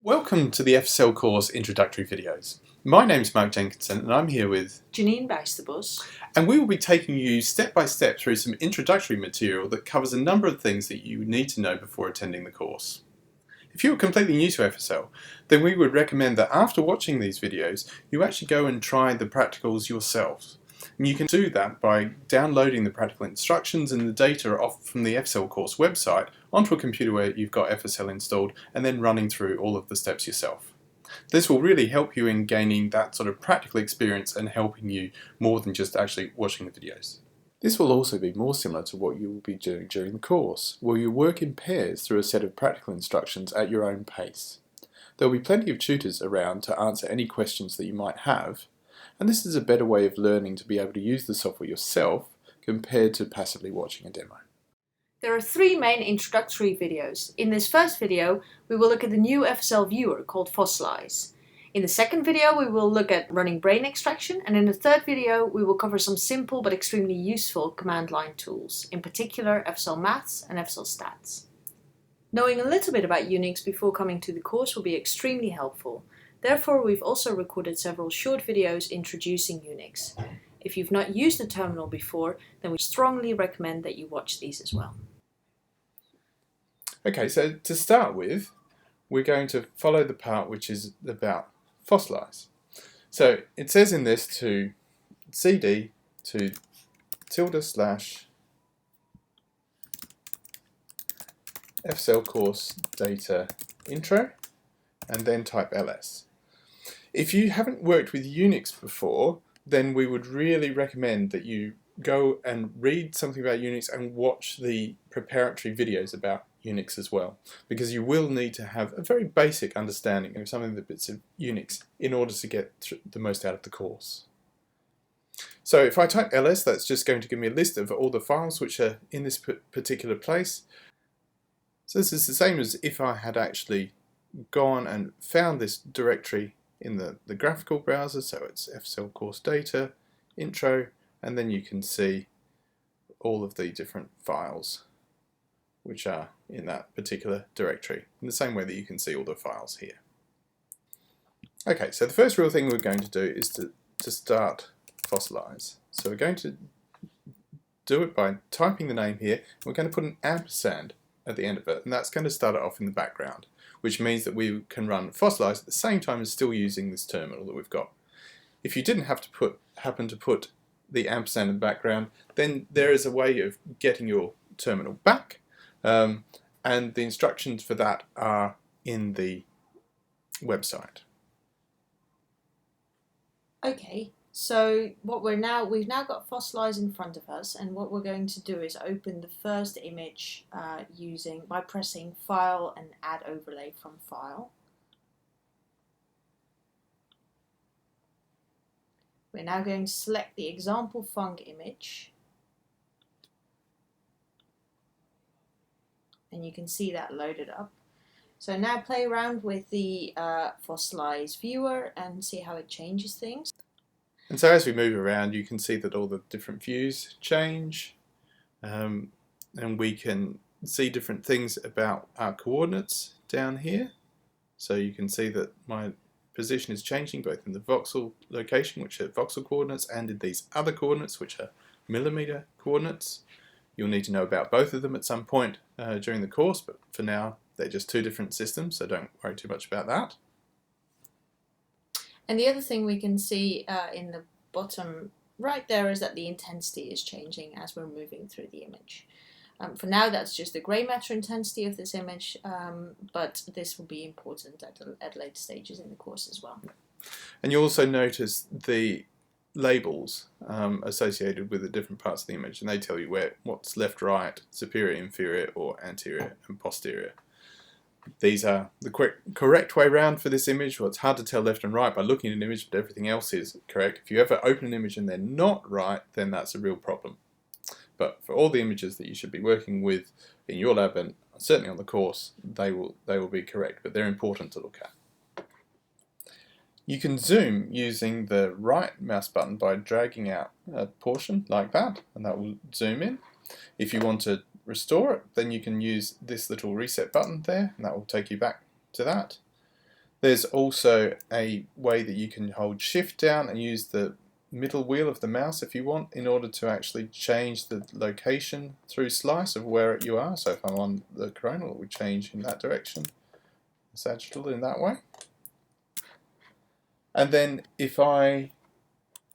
Welcome to the FSL course introductory videos. My name is Mark Jenkinson and I'm here with Janine Bijsterbos. And we will be taking you step by step through some introductory material that covers a number of things that you need to know before attending the course. If you're completely new to FSL, then we would recommend that after watching these videos, you actually go and try the practicals yourself. And you can do that by downloading the practical instructions and the data off from the FSL course website onto a computer where you've got FSL installed and then running through all of the steps yourself. This will really help you in gaining that sort of practical experience and helping you more than just actually watching the videos. This will also be more similar to what you will be doing during the course, where you work in pairs through a set of practical instructions at your own pace. There will be plenty of tutors around to answer any questions that you might have, and this is a better way of learning to be able to use the software yourself compared to passively watching a demo. There are three main introductory videos. In this first video, we will look at the new FSL viewer called Fossilize. In the second video, we will look at running brain extraction, and in the third video, we will cover some simple but extremely useful command line tools, in particular FSL Maths and FSL Stats. Knowing a little bit about Unix before coming to the course will be extremely helpful. Therefore, we've also recorded several short videos introducing Unix. If you've not used the terminal before, then we strongly recommend that you watch these as well. Okay, so to start with, we're going to follow the part which is about fossilize. So it says in this to cd to / FSL course data intro and then type ls. If you haven't worked with Unix before, then we would really recommend that you go and read something about Unix and watch the preparatory videos about Unix as well, because you will need to have a very basic understanding of some of the bits of Unix in order to get the most out of the course. So if I type ls, that's just going to give me a list of all the files which are in this particular place. So this is the same as if I had actually gone and found this directory in the graphical browser, so it's FSL course data, intro, and then you can see all of the different files which are in that particular directory, in the same way that you can see all the files here. Okay, so the first real thing we're going to do is to start fossilize. So we're going to do it by typing the name here, and we're going to put an ampersand at the end of it, and that's going to start it off in the background, which means that we can run fossilize at the same time as still using this terminal that we've got. If you didn't have to happen to put the ampersand in the background, then there is a way of getting your terminal back, and the instructions for that are in the website. Okay, so we've now got Fossilize in front of us, and what we're going to do is open the first image by pressing File and Add Overlay from File. We're now going to select the example func image, and you can see that loaded up. So now play around with the Fossilize viewer and see how it changes things. And so as we move around, you can see that all the different views change, and we can see different things about our coordinates down here. So you can see that my position is changing both in the voxel location, which are voxel coordinates, and in these other coordinates, which are millimeter coordinates. You'll need to know about both of them at some point during the course, but for now they're just two different systems, so don't worry too much about that. And the other thing we can see in the bottom right there is that the intensity is changing as we're moving through the image. For now, that's just the grey matter intensity of this image, but this will be important at later stages in the course as well. And you also notice the labels associated with the different parts of the image, and they tell you what's left, right, superior, inferior, or anterior and posterior. These are the correct way around for this image. Well, it's hard to tell left and right by looking at an image, but everything else is correct. If you ever open an image and they're not right, then that's a real problem. But for all the images that you should be working with in your lab, and certainly on the course, they will be correct, but they're important to look at. You can zoom using the right mouse button by dragging out a portion like that, and that will zoom in. If you want to restore it, then you can use this little reset button there, and that will take you back to that. There's also a way that you can hold shift down and use the middle wheel of the mouse if you want in order to actually change the location through slice of where you are. So if I'm on the coronal, it would change in that direction, the sagittal in that way. And then if I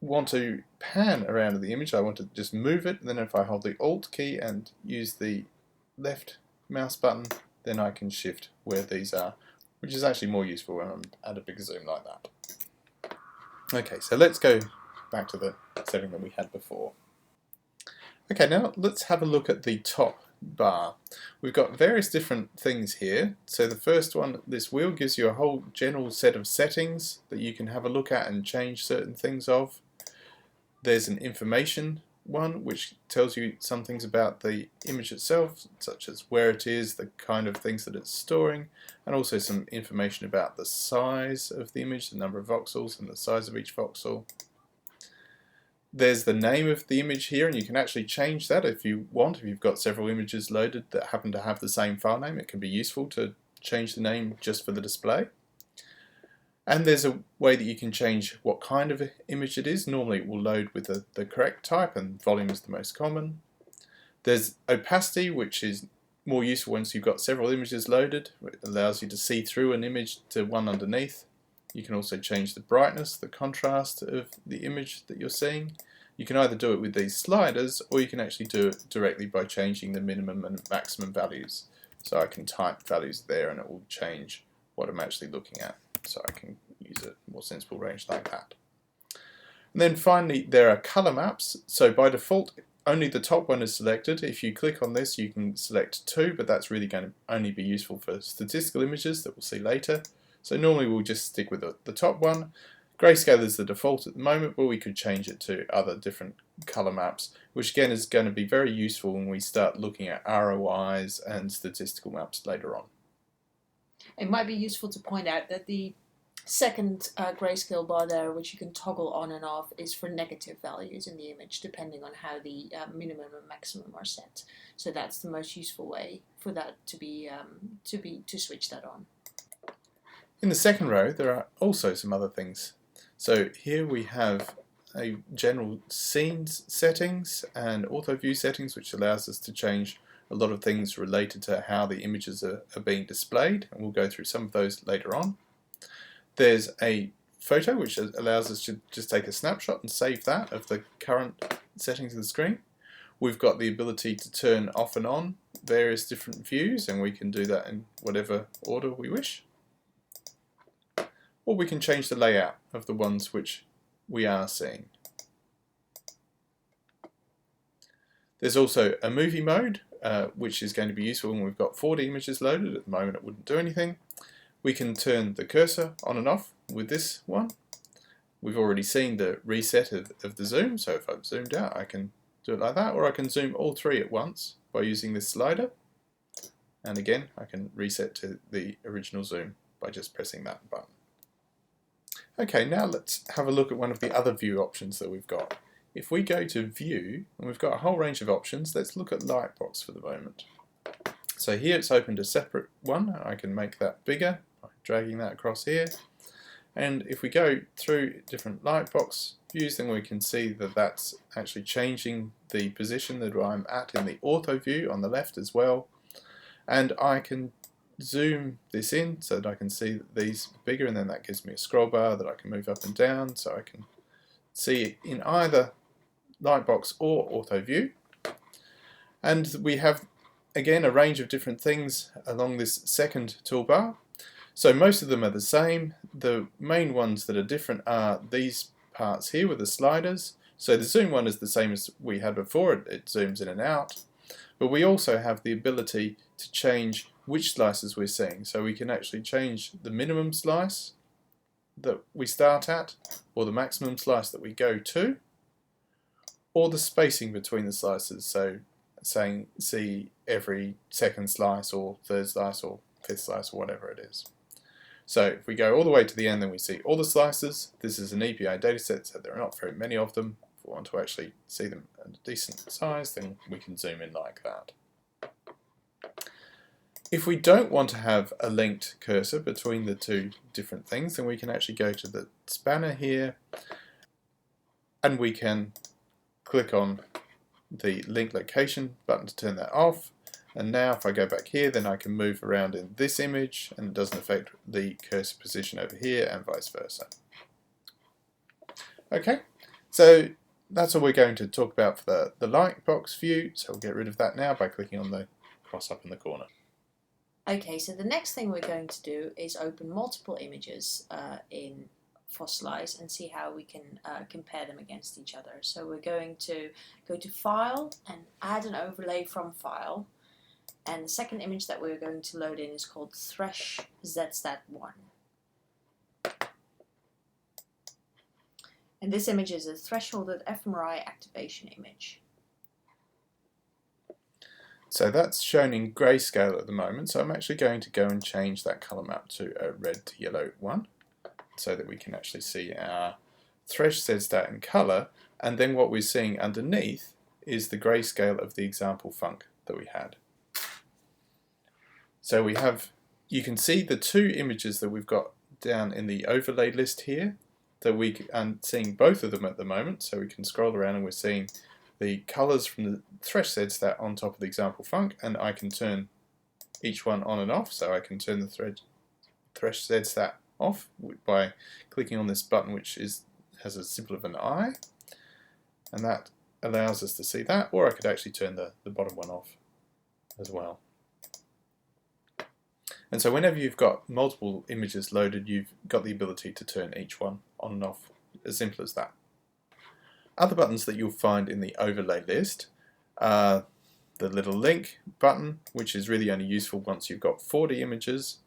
want to pan around the image, I want to just move it, and then if I hold the Alt key and use the left mouse button, then I can shift where these are, which is actually more useful when I'm at a bigger zoom like that. Okay, so let's go back to the setting that we had before. Okay, now let's have a look at the top bar. We've got various different things here. So the first one, this wheel gives you a whole general set of settings that you can have a look at and change certain things of. There's an information one which tells you some things about the image itself, such as where it is, the kind of things that it's storing, and also some information about the size of the image, the number of voxels and the size of each voxel. There's the name of the image here, and you can actually change that if you want. If you've got several images loaded that happen to have the same file name, it can be useful to change the name just for the display. And there's a way that you can change what kind of image it is. Normally it will load with the correct type, and volume is the most common. There's opacity, which is more useful once you've got several images loaded. It allows you to see through an image to one underneath. You can also change the brightness, the contrast of the image that you're seeing. You can either do it with these sliders, or you can actually do it directly by changing the minimum and maximum values. So I can type values there and it will change what I'm actually looking at. So I can use a more sensible range like that. And then finally there are color maps. So by default only the top one is selected. If you click on this you can select two, but that's really going to only be useful for statistical images that we'll see later. So normally we'll just stick with the top one. Grayscale is the default at the moment, but we could change it to other different color maps, which again is going to be very useful when we start looking at ROIs and statistical maps later on. It might be useful to point out that the second grayscale bar there, which you can toggle on and off, is for negative values in the image, depending on how the minimum and maximum are set. So that's the most useful way for that to switch that on. In the second row, there are also some other things. So here we have a general scenes settings and auto view settings, which allows us to change a lot of things related to how the images are being displayed, and we'll go through some of those later on. There's a photo which allows us to just take a snapshot and save that of the current settings of the screen. We've got the ability to turn off and on various different views, and we can do that in whatever order we wish. Or we can change the layout of the ones which we are seeing. There's also a movie mode, which is going to be useful when we've got 4D images loaded. At the moment it wouldn't do anything. We can turn the cursor on and off with this one. We've already seen the reset of the zoom, so if I've zoomed out I can do it like that, or I can zoom all three at once by using this slider. And again I can reset to the original zoom by just pressing that button. Okay, now let's have a look at one of the other view options that we've got. If we go to View, and we've got a whole range of options, let's look at Lightbox for the moment. So here it's opened a separate one. I can make that bigger by dragging that across here. And if we go through different Lightbox views, then we can see that that's actually changing the position that I'm at in the Auto view on the left as well. And I can zoom this in so that I can see these bigger, and then that gives me a scroll bar that I can move up and down so I can see it in either Lightbox or Auto View. And we have again a range of different things along this second toolbar. So most of them are the same. The main ones that are different are these parts here with the sliders. So the zoom one is the same as we had before, it zooms in and out. But we also have the ability to change which slices we're seeing. So we can actually change the minimum slice that we start at, or the maximum slice that we go to, or the spacing between the slices. So saying see every second slice or third slice or fifth slice or whatever it is. So if we go all the way to the end, then we see all the slices. This is an EPI dataset, so there are not very many of them. If we want to actually see them at a decent size, then we can zoom in like that. If we don't want to have a linked cursor between the two different things, then we can actually go to the spanner here and we can click on the link location button to turn that off. And now if I go back here, then I can move around in this image and it doesn't affect the cursor position over here and vice versa. Okay, so that's all we're going to talk about for the lightbox view. So we'll get rid of that now by clicking on the cross up in the corner. Okay, so the next thing we're going to do is open multiple images in Fossilize and see how we can compare them against each other. So we're going to go to File and add an overlay from File. And the second image that we're going to load in is called Thresh ZStat1. And this image is a thresholded fMRI activation image. So that's shown in grayscale at the moment, so I'm actually going to go and change that colour map to a red to yellow one so that we can actually see our Thresh ZStat in colour, and then what we're seeing underneath is the grayscale of the example func that we had. So we have, you can see the two images that we've got down in the overlay list here, that we are seeing both of them at the moment, so we can scroll around and we're seeing the colours from the Thresh ZStat on top of the example func, and I can turn each one on and off, so I can turn the Thresh ZStat off by clicking on this button which has a symbol of an eye, and that allows us to see that, or I could actually turn the bottom one off as well. And so whenever you've got multiple images loaded, you've got the ability to turn each one on and off, as simple as that. Other buttons that you'll find in the overlay list are the little link button, which is really only useful once you've got 40 images,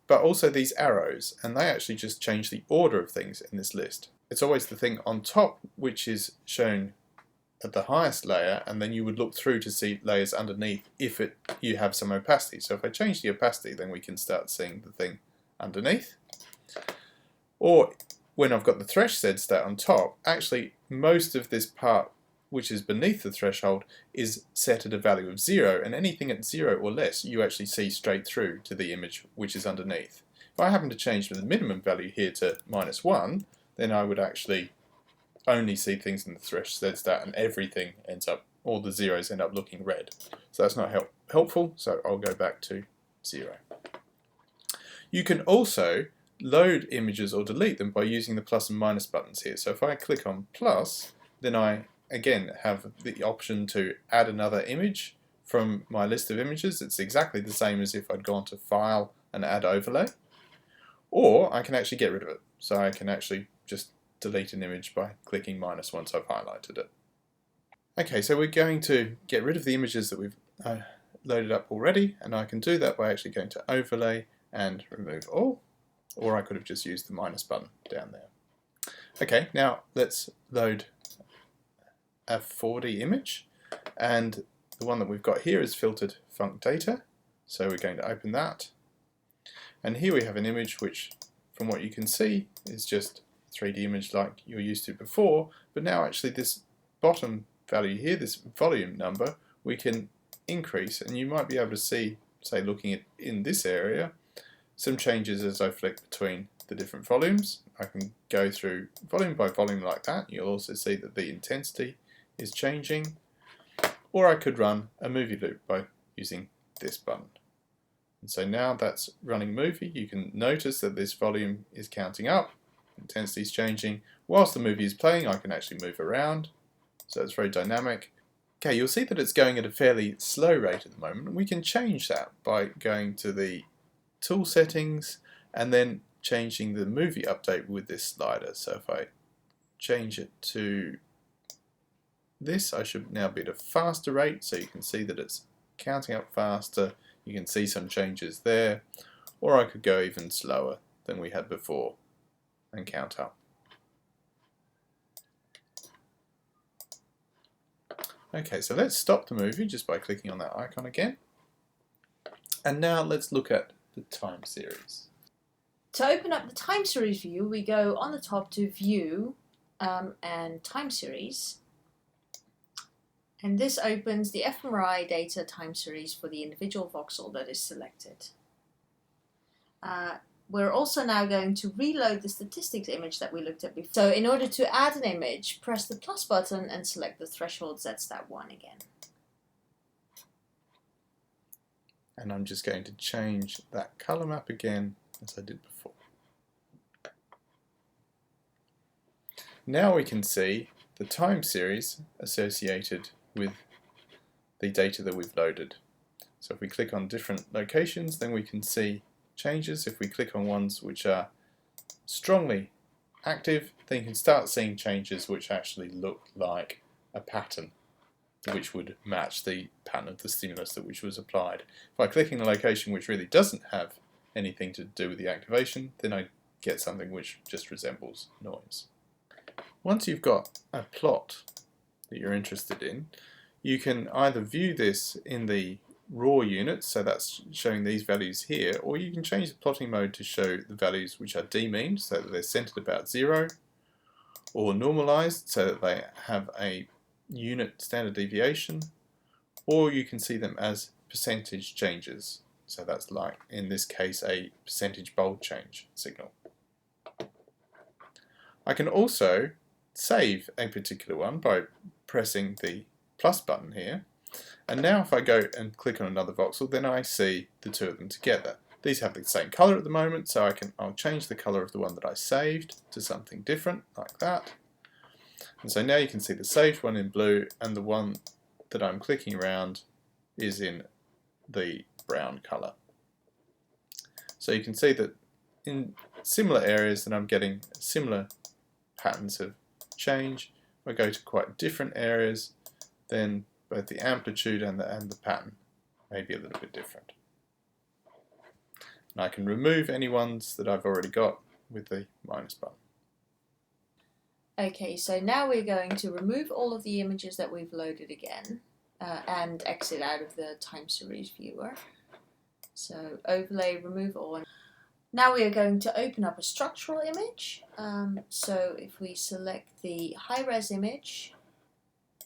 but also these arrows, and they actually just change the order of things in this list. It's always the thing on top which is shown at the highest layer, and then you would look through to see layers underneath if you have some opacity. So if I change the opacity, then we can start seeing the thing underneath. Or when I've got the Thresh ZStat on top, actually most of this part which is beneath the threshold is set at a value of 0, and anything at 0 or less you actually see straight through to the image which is underneath. If I happen to change the minimum value here to -1, then I would actually only see things in the Thresh ZStat and everything ends up, all the zeros end up looking red. So that's not helpful, so I'll go back to 0. You can also load images or delete them by using the plus and minus buttons here. So if I click on plus, then I again have the option to add another image from my list of images. It's exactly the same as if I'd gone to File and Add Overlay. Or I can actually get rid of it. So I can actually just delete an image by clicking minus once I've highlighted it. Okay, so we're going to get rid of the images that we've loaded up already, and I can do that by actually going to Overlay and Remove All, or I could have just used the minus button down there. Okay, now let's load a 4D image, and the one that we've got here is filtered func data, so we're going to open that, and here we have an image which, from what you can see, is just 3D image like you're used to before, but now actually this bottom value here, this volume number, we can increase, and you might be able to see, say looking at in this area, some changes as I flick between the different volumes. I can go through volume by volume like that. You'll also see that the intensity is changing, or I could run a movie loop by using this button. And so now that's running movie. You can notice that this volume is counting up, intensity is changing. Whilst the movie is playing, I can actually move around, so it's very dynamic. Okay, you'll see that it's going at a fairly slow rate at the moment. We can change that by going to the tool settings and then changing the movie update with this slider. So if I change it to this, I should now be at a faster rate, so you can see that it's counting up faster. You can see some changes there, or I could go even slower than we had before and count up. Okay, so let's stop the movie just by clicking on that icon again. And now let's look at the time series. To open up the time series view, we go on the top to View and Time Series. And this opens the fMRI data time series for the individual voxel that is selected. We're also now going to reload the statistics image that we looked at before. So in order to add an image, press the plus button and select the threshold z-1 again. And I'm just going to change that color map again as I did before. Now we can see the time series associated with the data that we've loaded. So if we click on different locations, then we can see changes. If we click on ones which are strongly active, then you can start seeing changes which actually look like a pattern, which would match the pattern of the stimulus which was applied. By clicking a location which really doesn't have anything to do with the activation, then I get something which just resembles noise. Once you've got a plot that you're interested in, you can either view this in the raw units, so that's showing these values here, or you can change the plotting mode to show the values which are d-meaned, so that they're centered about 0, or normalized, so that they have a unit standard deviation, or you can see them as percentage changes, so that's like in this case a percentage bold change signal. I can also save a particular one by pressing the plus button here, and now if I go and click on another voxel, then I see the two of them together. These have the same color at the moment, so I'll change the color of the one that I saved to something different like that. And so now you can see the saved one in blue, and the one that I'm clicking around is in the brown color. So you can see that in similar areas that I'm getting similar patterns of change. If I go to quite different areas, then both the amplitude and the pattern may be a little bit different. And I can remove any ones that I've already got with the minus button. Okay, so now we're going to remove all of the images that we've loaded again and exit out of the time series viewer. So overlay, remove all. Now we are going to open up a structural image. So if we select the high-res image,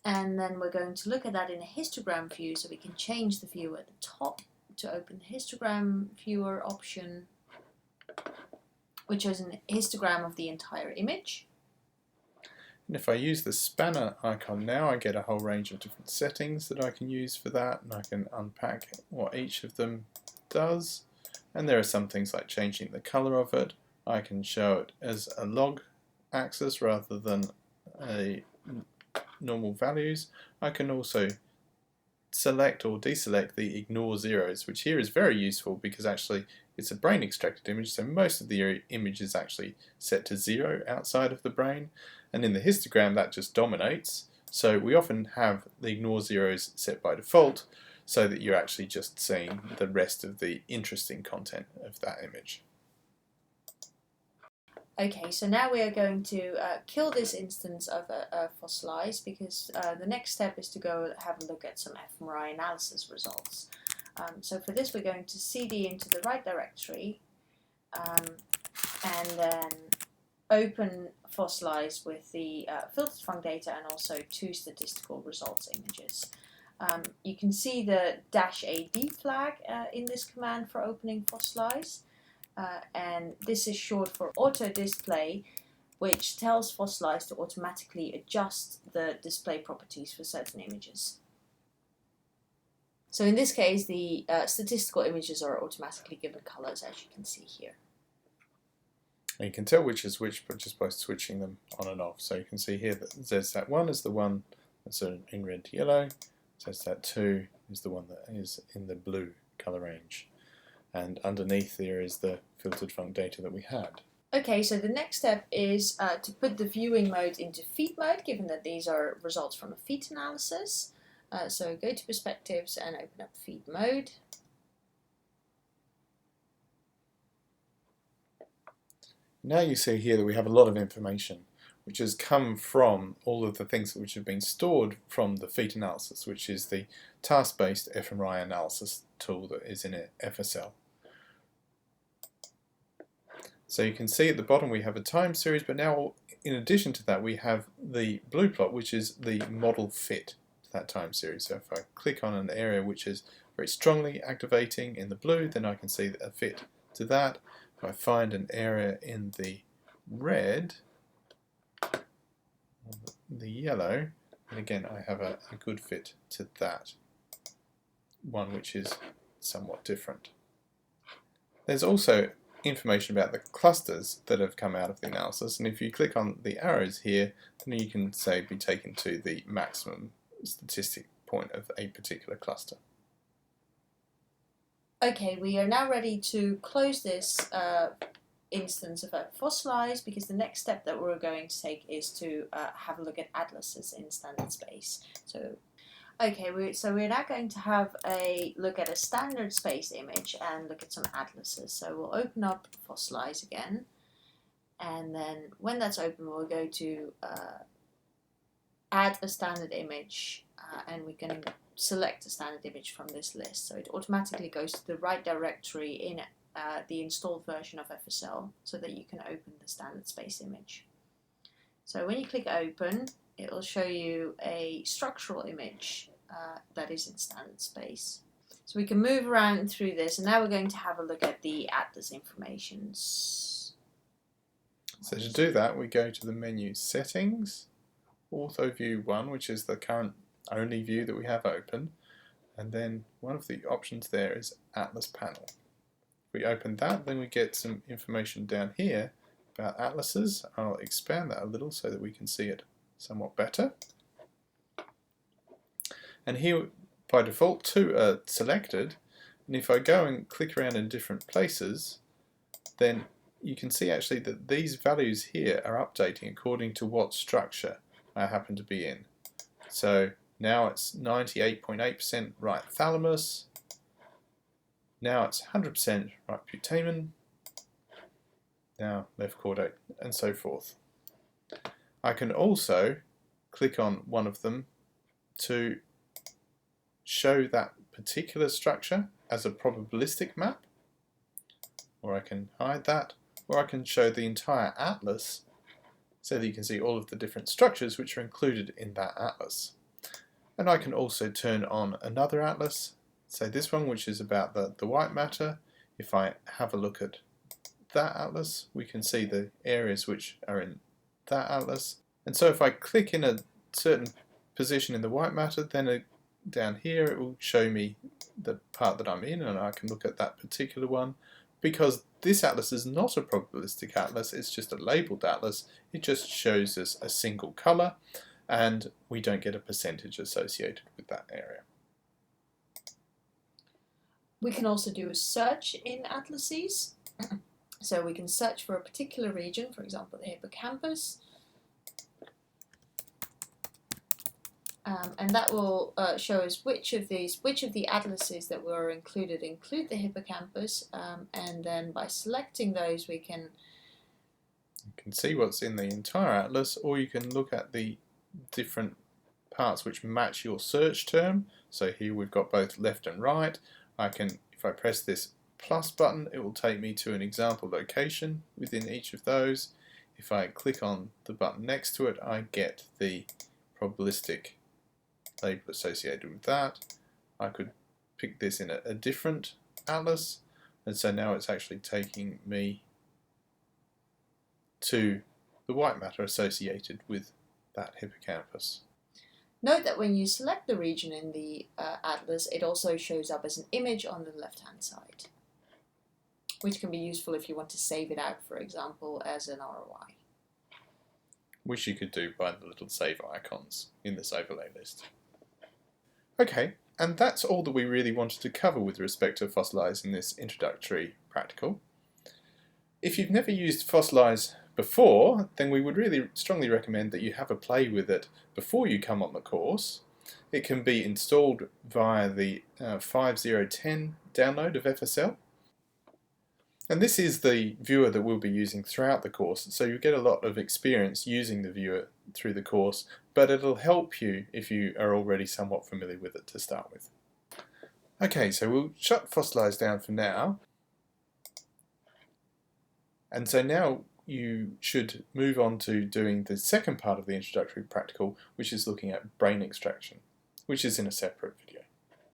and then we're going to look at that in a histogram view, so we can change the view at the top to open the histogram viewer option, which is a histogram of the entire image. And if I use the spanner icon now, I get a whole range of different settings that I can use for that, and I can unpack what each of them does. And there are some things like changing the color of it. I can show it as a log axis rather than a normal values. I can also select or deselect the ignore zeros, which here is very useful because actually it's a brain extracted image, so most of the image is actually set to 0 outside of the brain, and in the histogram that just dominates. So we often have the ignore zeros set by default so that you're actually just seeing the rest of the interesting content of that image. Okay, so now we are going to kill this instance of fossilize, because the next step is to go have a look at some fMRI analysis results. So for this we're going to cd into the right directory and then open fossilize with the filtered func data and also 2 statistical results images. You can see the -AD flag in this command for opening fossilize. And this is short for auto display, which tells fossilize to automatically adjust the display properties for certain images. So in this case, the statistical images are automatically given colors, as you can see here. And you can tell which is which just by switching them on and off. So you can see here that ZSAT1 is the one that's in red to yellow, ZSAT2 is the one that is in the blue color range. And underneath there is the filtered func data that we had. Okay, so the next step is to put the viewing mode into feed mode, given that these are results from a feed analysis. So go to perspectives and open up feed mode. Now you see here that we have a lot of information which has come from all of the things which have been stored from the feed analysis, which is the task-based fMRI analysis tool that is in FSL. So you can see at the bottom we have a time series, but now in addition to that we have the blue plot, which is the model fit that time series. So if I click on an area which is very strongly activating in the blue, then I can see a fit to that. If I find an area in the red, the yellow, and again I have a good fit to that one which is somewhat different. There's also information about the clusters that have come out of the analysis, and if you click on the arrows here, then you can say be taken to the maximum statistic point of a particular cluster. Okay, we are now ready to close this instance of Fossilize, because the next step that we're going to take is to have a look at atlases in standard space. So we're now going to have a look at a standard space image and look at some atlases. So we'll open up Fossilize again, and then when that's open we'll go to add a standard image, and we can select a standard image from this list. So it automatically goes to the right directory in the installed version of FSL so that you can open the standard space image. So when you click open, it will show you a structural image that is in standard space. So we can move around through this, and now we're going to have a look at the atlas information. So to do that, we go to the menu Settings, Auto View 1, which is the current only view that we have open, and then one of the options there is Atlas Panel. If we open that, then we get some information down here about atlases. I'll expand that a little so that we can see it somewhat better. And here by default 2 are selected, and if I go and click around in different places, then you can see actually that these values here are updating according to what structure I happen to be in. So now it's 98.8% right thalamus, now it's 100% right putamen, now left caudate, and so forth. I can also click on one of them to show that particular structure as a probabilistic map, or I can hide that, or I can show the entire atlas so that you can see all of the different structures which are included in that atlas. And I can also turn on another atlas, say this one which is about the white matter. If I have a look at that atlas, we can see the areas which are in that atlas. And so if I click in a certain position in the white matter, then down here it will show me the part that I'm in, and I can look at that particular one. Because this atlas is not a probabilistic atlas, it's just a labeled atlas, it just shows us a single color, and we don't get a percentage associated with that area. We can also do a search in atlases. So we can search for a particular region, for example the hippocampus, and that will show us which of the atlases that were include the hippocampus, and then by selecting those you can see what's in the entire atlas, or you can look at the different parts which match your search term. So here we've got both left and right. If I press this plus button, it will take me to an example location within each of those. If I click on the button next to it, I get the probabilistic label associated with that. I could pick this in a different atlas, and so now it's actually taking me to the white matter associated with that hippocampus. Note that when you select the region in the atlas, it also shows up as an image on the left hand side, which can be useful if you want to save it out, for example, as an ROI. Which you could do by the little save icons in this overlay list. Okay, and that's all that we really wanted to cover with respect to Fossilize in this introductory practical. If you've never used Fossilize before, then we would really strongly recommend that you have a play with it before you come on the course. It can be installed via the 5010 download of FSL. And this is the viewer that we'll be using throughout the course, so you get a lot of experience using the viewer through the course, but it'll help you if you are already somewhat familiar with it to start with. Okay, so we'll shut Fossilize down for now. And so now you should move on to doing the second part of the introductory practical, which is looking at brain extraction. which is in a separate video.